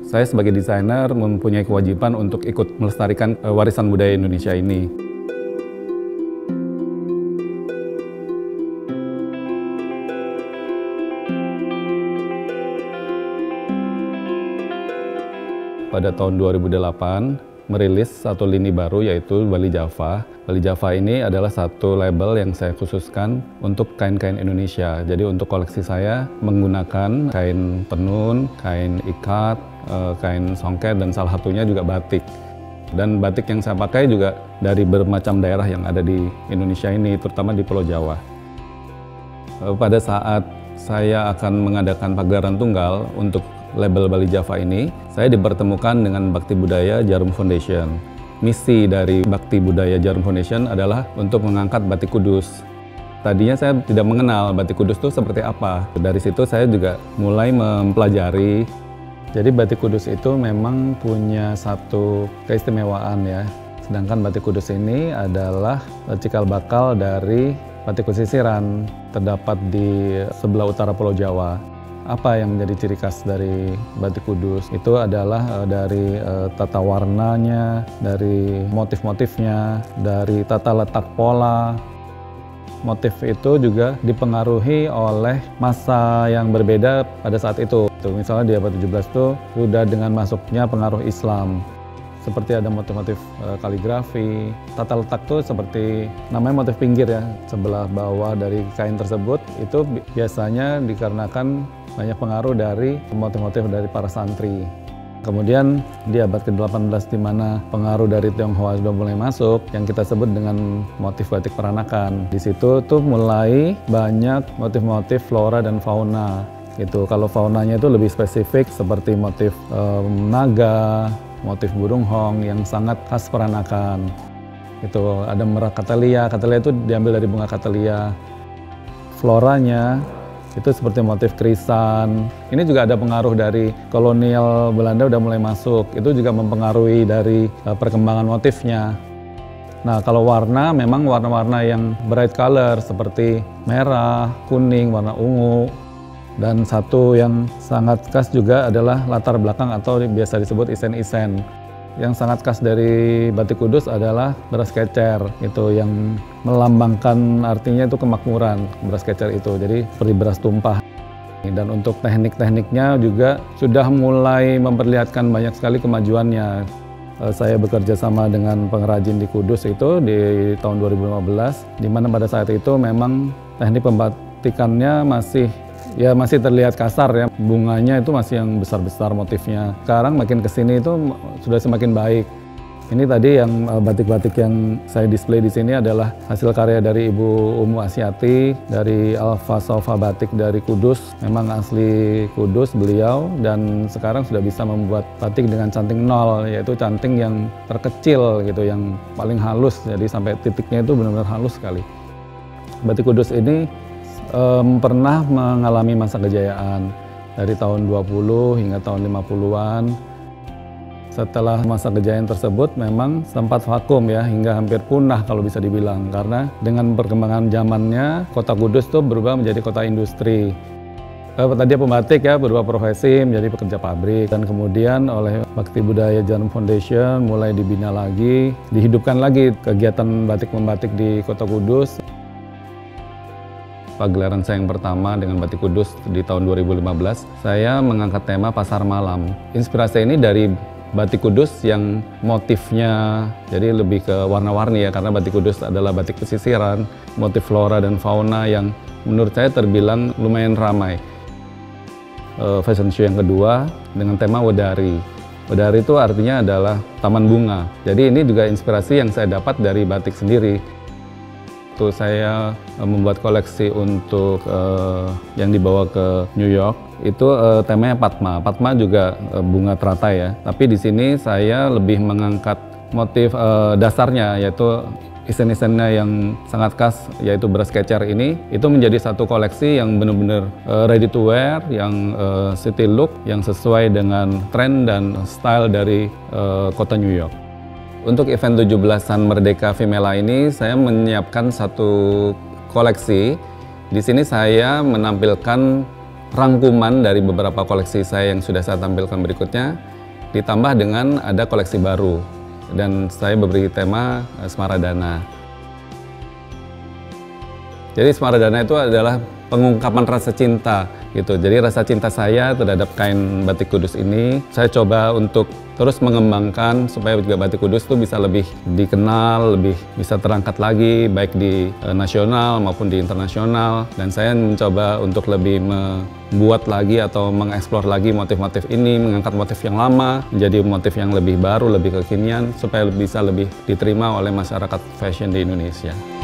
Saya sebagai desainer mempunyai kewajiban untuk ikut melestarikan warisan budaya Indonesia ini. Pada tahun 2008, merilis satu lini baru yaitu Bali Java. Bali Java ini adalah satu label yang saya khususkan untuk kain-kain Indonesia. Jadi untuk koleksi saya menggunakan kain tenun, kain ikat, kain songket, dan salah satunya juga batik. Dan batik yang saya pakai juga dari bermacam daerah yang ada di Indonesia ini, terutama di Pulau Jawa. Pada saat saya akan mengadakan pagelaran tunggal untuk label Bali Java ini, saya dipertemukan dengan Bakti Budaya Jarum Foundation. Misi dari Bakti Budaya Jarum Foundation adalah untuk mengangkat Batik Kudus. Tadinya saya tidak mengenal Batik Kudus itu seperti apa. Dari situ saya juga mulai mempelajari. Jadi Batik Kudus itu memang punya satu keistimewaan ya. Sedangkan Batik Kudus ini adalah cikal bakal dari batik pesisiran, terdapat di sebelah utara Pulau Jawa. Apa yang menjadi ciri khas dari Batik Kudus? Itu adalah dari tata warnanya, dari motif-motifnya, dari tata letak pola. Motif itu juga dipengaruhi oleh masa yang berbeda pada saat itu. Misalnya di abad 17 itu sudah dengan masuknya pengaruh Islam. Seperti ada motif-motif kaligrafi. Tata letak itu seperti namanya motif pinggir ya, sebelah bawah dari kain tersebut itu biasanya dikarenakan banyak pengaruh dari motif-motif dari para santri. Kemudian di abad ke-18 di mana pengaruh dari Tionghoa sudah mulai masuk, yang kita sebut dengan motif batik peranakan. Di situ tuh mulai banyak motif-motif flora dan fauna. Gitu. Kalau faunanya itu lebih spesifik seperti motif naga, motif burung hong yang sangat khas peranakan. Itu ada merak katelia. Katelia itu diambil dari bunga katelia. Floranya itu seperti motif krisan. Ini juga ada pengaruh dari kolonial Belanda udah mulai masuk. Itu juga mempengaruhi dari perkembangan motifnya. Nah, kalau warna memang warna-warna yang bright color seperti merah, kuning, warna ungu. Dan satu yang sangat khas juga adalah latar belakang atau biasa disebut isen-isen. Yang sangat khas dari Batik Kudus adalah beras kecer, itu yang melambangkan artinya itu kemakmuran, beras kecer itu, jadi seperti beras tumpah. Dan untuk teknik-tekniknya juga sudah mulai memperlihatkan banyak sekali kemajuannya. Saya bekerja sama dengan pengrajin di Kudus itu di tahun 2015, di mana pada saat itu memang teknik pembatikannya masih terlihat kasar ya, bunganya itu masih yang besar-besar motifnya. Sekarang makin kesini itu sudah semakin baik. Ini tadi yang batik-batik yang saya display di sini adalah hasil karya dari Ibu Umu Asyati dari Alfa Sofa Batik dari Kudus. Memang asli Kudus beliau, dan sekarang sudah bisa membuat batik dengan canting nol, yaitu canting yang terkecil gitu, yang paling halus. Jadi sampai titiknya itu benar-benar halus sekali. Batik Kudus ini pernah mengalami masa kejayaan dari tahun 20 hingga tahun 50-an. Setelah masa kejayaan tersebut memang sempat vakum ya, hingga hampir punah kalau bisa dibilang, karena dengan perkembangan zamannya kota Kudus itu berubah menjadi kota industri. Tadi pembatik ya berubah profesi menjadi pekerja pabrik, dan kemudian oleh Bakti Budaya Jarum Foundation mulai dibina lagi, dihidupkan lagi kegiatan batik-membatik di kota Kudus. Pagelaran saya yang pertama dengan Batik Kudus di tahun 2015, saya mengangkat tema Pasar Malam. Inspirasi ini dari Batik Kudus yang motifnya jadi lebih ke warna-warni ya, karena Batik Kudus adalah batik pesisiran, motif flora dan fauna yang menurut saya terbilang lumayan ramai. Fashion show yang kedua dengan tema Wedari. Wedari itu artinya adalah taman bunga. Jadi ini juga inspirasi yang saya dapat dari batik sendiri. Waktu saya membuat koleksi untuk yang dibawa ke New York, itu temanya Padma. Padma juga bunga teratai ya. Tapi di sini saya lebih mengangkat motif dasarnya, yaitu isen-isennya yang sangat khas, yaitu beras kecer ini. Itu menjadi satu koleksi yang benar-benar ready to wear, yang city look, yang sesuai dengan tren dan style dari kota New York. Untuk event 17-an Merdeka Femela ini, saya menyiapkan satu koleksi. Di sini saya menampilkan rangkuman dari beberapa koleksi saya yang sudah saya tampilkan berikutnya. ditambah dengan ada koleksi baru. Dan saya beri tema Smaradana. Jadi Smaradana itu adalah pengungkapan rasa cinta gitu. Jadi rasa cinta saya terhadap kain batik Kudus ini saya coba untuk terus mengembangkan supaya juga batik Kudus itu bisa lebih dikenal, lebih bisa terangkat lagi baik di nasional maupun di internasional. Dan saya mencoba untuk lebih membuat lagi atau mengeksplor lagi motif-motif ini, mengangkat motif yang lama menjadi motif yang lebih baru, lebih kekinian supaya bisa lebih diterima oleh masyarakat fashion di Indonesia.